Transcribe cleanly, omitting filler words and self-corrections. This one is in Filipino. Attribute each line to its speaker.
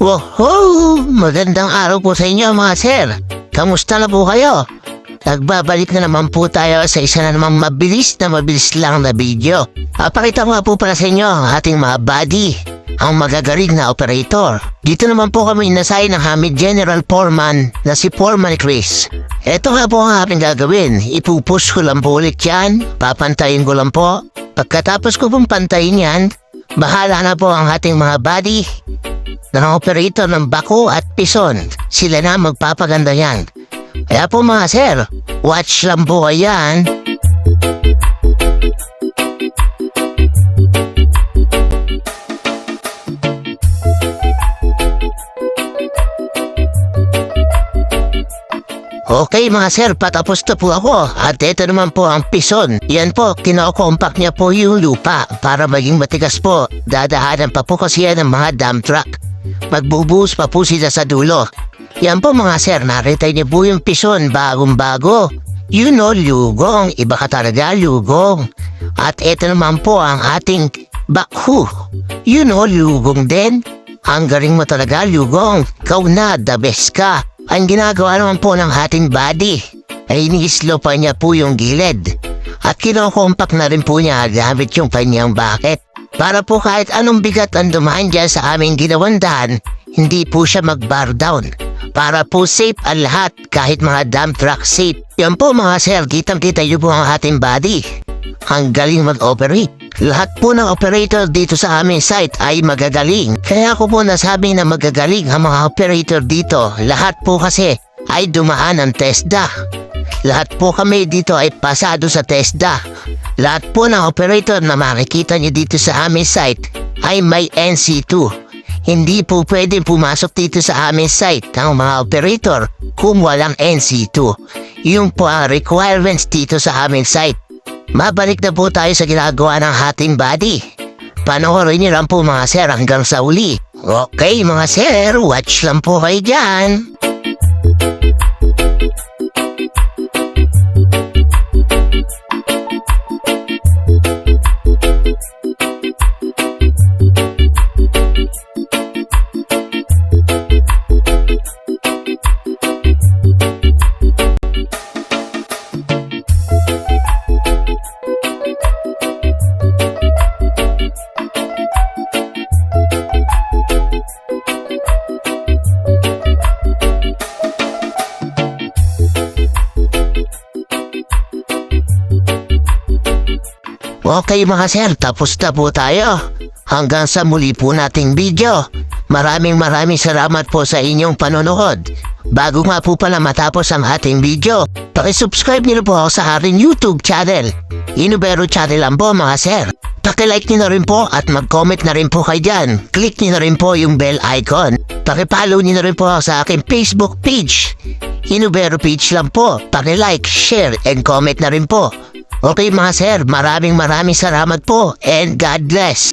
Speaker 1: Wow! Magandang araw po sa inyo mga sir. Kamusta na po kayo? Nagbabalik na naman po tayo sa isa na namang mabilis lang na video. Pakita ko nga po para sa inyo ang ating mga buddy, ang magagaling na operator. Dito naman po kami inasay ng aming General Foreman na si Foreman Chris. Ito nga po ang aking gagawin. Ipupush ko lang po ulit yan. Papantayin ko lang po. Pagkatapos ko pong pantayin yan, bahala na po ang ating mga buddy ng operator ng bako at pison. Sila na magpapaganda yan. Kaya po mga sir, watch lang po yan. Okay mga sir, patapos na po ako. At ito naman po ang pison. Yan po, kinokompak niya po yung lupa para maging matigas po. Dadahanan pa po kasi yan ng mga dump truck. Magbubuhos pa po sila sa dulo. Yan po mga sir, narita niyo po yung pison bagong-bago. You know, lugong. Iba ka talaga, lugong. At ito naman po ang ating bakhu. You know, lugong din. Ang galing mo talaga, lugong. Kau na, the best ka. Ang ginagawa naman po ng ating body ay ini-slow pa niya po yung gilid. At kinokompak na rin po niya gamit yung kanyang bucket. Para po kahit anong bigat ang dumaan dyan sa aming ginawandahan, hindi po siya mag-bar down. Para po safe ang lahat, kahit mga dump truck safe. Yan po mga sir, kitang-kita niyo po ang ating body. Ang galing mag-operate. Lahat po ng operator dito sa aming site ay magagaling. Kaya ako po nasabi na magagaling ang mga operator dito. Lahat po kasi ay dumaan ng TESDA. Lahat po kami dito ay pasado sa TESDA. Lahat po ng operator na makikita niyo dito sa aming site ay may NC2. Hindi po pwedeng pumasok dito sa aming site ang mga operator kung walang NC2. Yung po ang requirements dito sa aming site. Mabalik na po tayo sa ginagawa ng ating body. Panoorin niyo lang po mga sir hanggang sa uli. Okay mga sir, watch lang po kayo dyan. Okay mga sir, tapos na po tayo. Hanggang sa muli po nating video. Maraming salamat po sa inyong panonood. Bago nga po pala matapos ang ating video, pakisubscribe niyo po ako sa aking YouTube channel. Inubero channel lang po mga sir. Pakilike niyo na rin po at mag-comment na rin po kayo dyan. Click niyo na rin po yung bell icon. Pakipollow niyo na rin po ako sa aking Facebook page. Inubero page lang po. Pakilike, share, and comment na rin po. Okay mga sir, maraming salamat po and God bless.